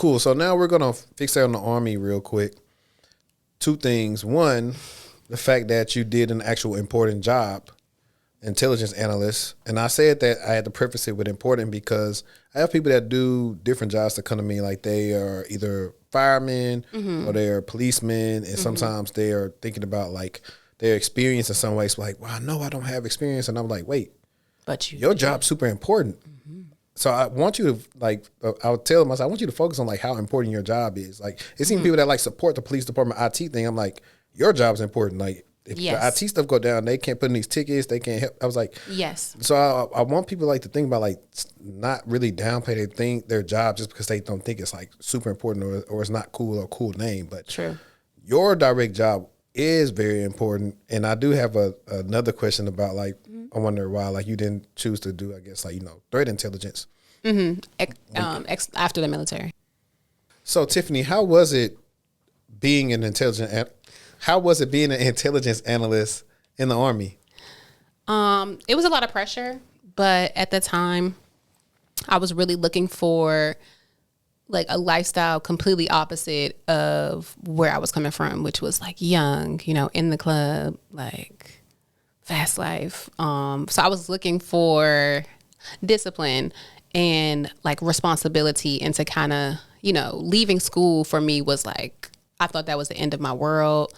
Cool. So now we're going to fixate on the Army real quick. Two things. One, the fact that you did an actual important job, intelligence analyst. And I said that I had to preface it with important because I have people that do different jobs that come to me like they are either firemen or they're policemen. And sometimes they are thinking about like their experience in some ways. Like, well, I know I don't have experience. And I'm like, wait, but your job's super important. So I want you to like, I would tell them, I want you to focus on like how important your job is. Like it's even people that like support the police department IT thing. I'm like, your job's important. Like if the IT stuff go down, they can't put in these tickets. They can't help. I was like, yes. So I want people like to think about like not really downplay their job just because they don't think it's like super important or it's not cool or cool name. But true. Your direct job is very important. And I do have another question about like, I wonder why like you didn't choose to do, I guess, like, threat intelligence. After the military. So Tiffany, how was it being an intelligence analyst in the Army? It was a lot of pressure, but at the time I was really looking for like a lifestyle completely opposite of where I was coming from, which was like young, in the club, like fast life. So I was looking for discipline and like responsibility, and to kind of, leaving school for me was like, I thought that was the end of my world.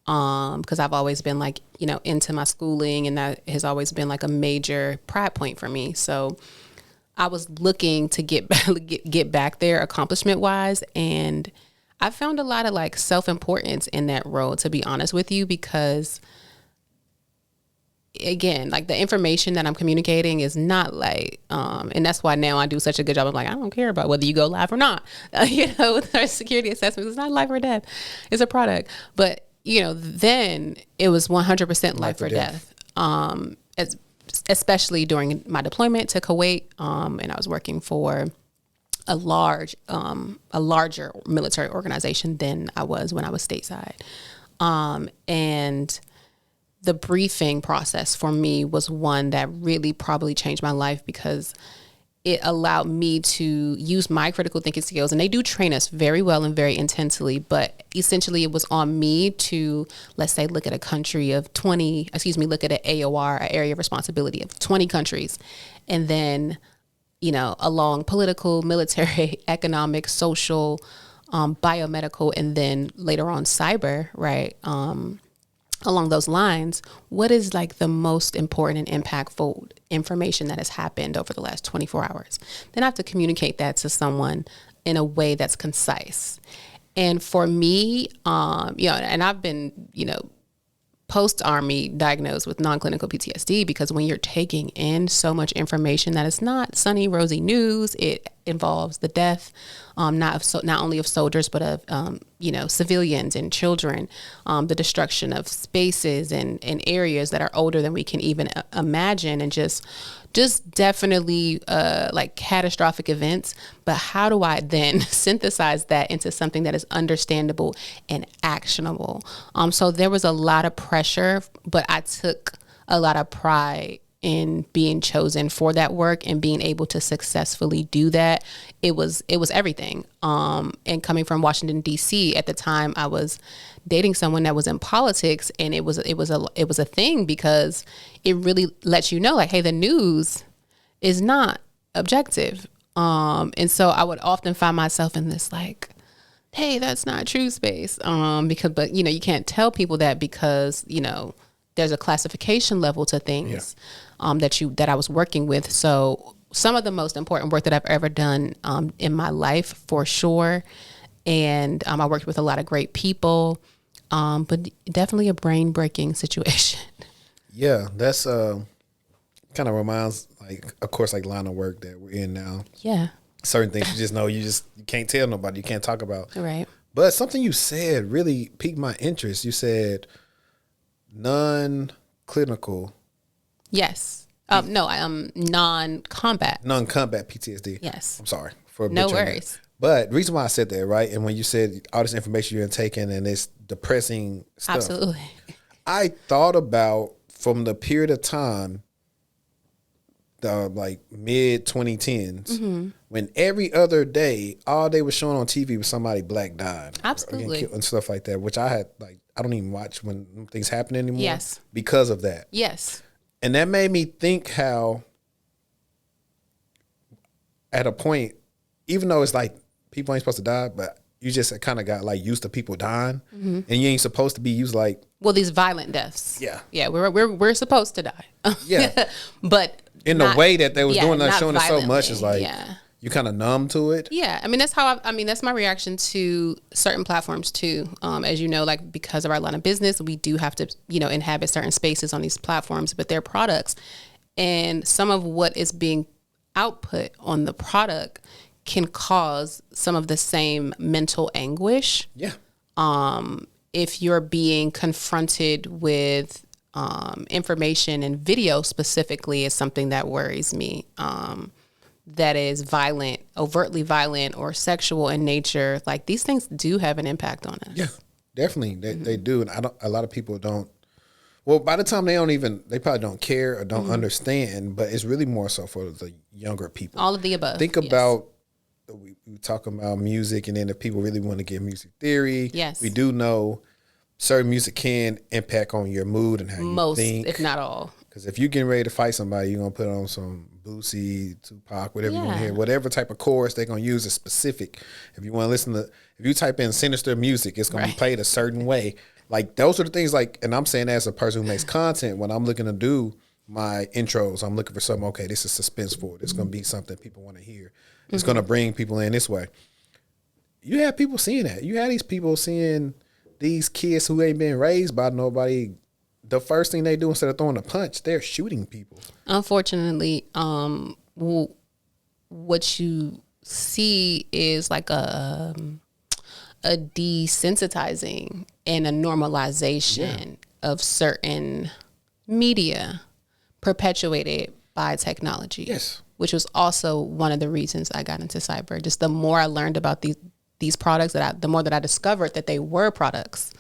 Because I've always been like, into my schooling, and that has always been like a major pride point for me. So I was looking to get back there accomplishment wise. And I found a lot of like self-importance in that role, to be honest with you, because again, like the information that I'm communicating is not like, and that's why now I do such a good job of like, I don't care about whether you go live or not. With our security assessments, it's not life or death. It's a product. But, then it was 100% life or death. Especially during my deployment to Kuwait. And I was working for a larger military organization than I was when I was stateside. And the briefing process for me was one that really probably changed my life, because it allowed me to use my critical thinking skills. And they do train us very well and very intensely, but essentially it was on me to, let's say, look at a country of look at an AOR, an area of responsibility of 20 countries. And then, along political, military, economic, social, biomedical, and then later on cyber, right? Along those lines, what is like the most important and impactful information that has happened over the last 24 hours? Then I have to communicate that to someone in a way that's concise. And for me, and I've been, post-Army diagnosed with non-clinical PTSD, because when you're taking in so much information that is not sunny, rosy news, it involves the death, not only of soldiers, but of, civilians and children, the destruction of spaces and areas that are older than we can even imagine, and just definitely like catastrophic events. But how do I then synthesize that into something that is understandable and actionable? So there was a lot of pressure, but I took a lot of pride in being chosen for that work and being able to successfully do that. It was everything. And coming from Washington, D.C., at the time I was dating someone that was in politics, and it was a thing, because it really lets you know, like, hey, the news is not objective. And so I would often find myself in this like, hey, that's not true space. But you can't tell people that, because, there's a classification level to things that I was working with. So some of the most important work that I've ever done in my life, for sure. And I worked with a lot of great people, but definitely a brain-breaking situation. Yeah, that's kind of reminds, like, of course, like line of work that we're in now. Yeah. Certain things you just know you can't tell nobody, you can't talk about. Right. But something you said really piqued my interest. You said non-clinical. Yes. Non-combat. Non-combat PTSD. Yes. I'm sorry for no worries. That. But the reason why I said that, right, and when you said all this information you're taking and this depressing stuff. Absolutely. I thought about, from the period of time, the like mid 2010s, when every other day, all they were showing on TV was somebody black died. Absolutely. And stuff like that, which I don't even watch when things happen anymore. Yes. Because of that. Yes. And that made me think how at a point, even though it's like people ain't supposed to die, but you just kind of got like used to people dying, and you ain't supposed to be used like. Well, these violent deaths. Yeah. Yeah, we're supposed to die. Yeah. But in the way that they was doing that, showing it so much, is like you kind of numb to it. Yeah, I mean that's how that's my reaction to certain platforms too. As you know, like because of our line of business, we do have to inhabit certain spaces on these platforms, but they're products, and some of what is being output on the product can cause some of the same mental anguish. Yeah. If you're being confronted with information and video specifically is something that worries me. That is violent, overtly violent or sexual in nature. Like these things do have an impact on us. Yeah, definitely. They do. And a lot of people don't. Well, by the time they probably don't care or don't understand, but it's really more so for the younger people. All of the above. Think about, we talking about music, and then if people really want to get music theory, yes, we do know certain music can impact on your mood and how you think. Most, if not all. Because if you're getting ready to fight somebody, you're going to put on some Boosie, Tupac, whatever you want to hear. Whatever type of chorus they're going to use is specific. If you want to listen to, if you type in sinister music, it's going to be played a certain way. Like those are the things and I'm saying as a person who makes content, when I'm looking to do my intros, I'm looking for something, okay, this is suspenseful. It's going to be something people want to hear. It's going to bring people in this way. You have people seeing that. You have these people seeing these kids who ain't been raised by nobody. The first thing they do instead of throwing a punch, they're shooting people. Unfortunately, what you see is like a desensitizing and a normalization of certain media perpetuated by technology. Yes. Which was also one of the reasons I got into cyber. Just the more I learned about these products, the more that I discovered that they were products.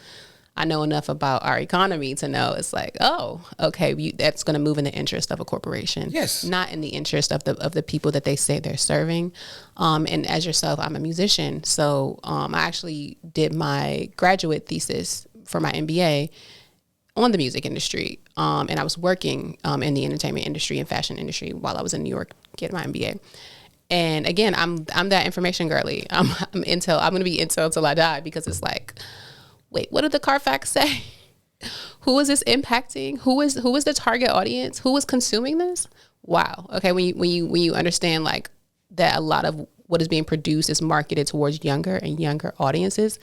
I know enough about our economy to know it's like, oh, okay, that's going to move in the interest of a corporation. Yes. Not in the interest of the people that they say they're serving. And as yourself, I'm a musician. So I actually did my graduate thesis for my MBA on the music industry. And I was working in the entertainment industry and fashion industry while I was in New York getting my MBA. And again, I'm that information girly. I'm Intel. I'm going to be Intel till I die, because it's like, wait, what did the Carfax say? Who is this impacting? Who is the target audience? Who is consuming this? Wow. Okay, when you understand like that a lot of what is being produced is marketed towards younger and younger audiences,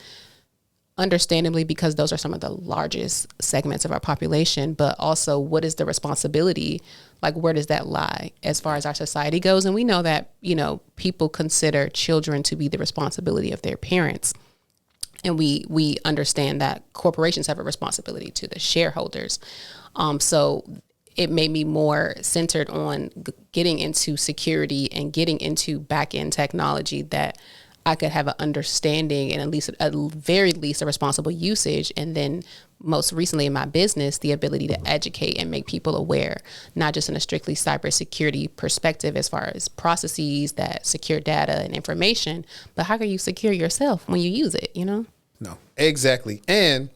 understandably, because those are some of the largest segments of our population, but also what is the responsibility? Like, where does that lie as far as our society goes? And we know that, people consider children to be the responsibility of their parents. And we understand that corporations have a responsibility to the shareholders. So it made me more centered on getting into security and getting into back-end technology that I could have an understanding and at very least a responsible usage. And then most recently in my business, the ability to educate and make people aware, not just in a strictly cybersecurity perspective as far as processes that secure data and information, but how can you secure yourself when you use it, No, exactly. And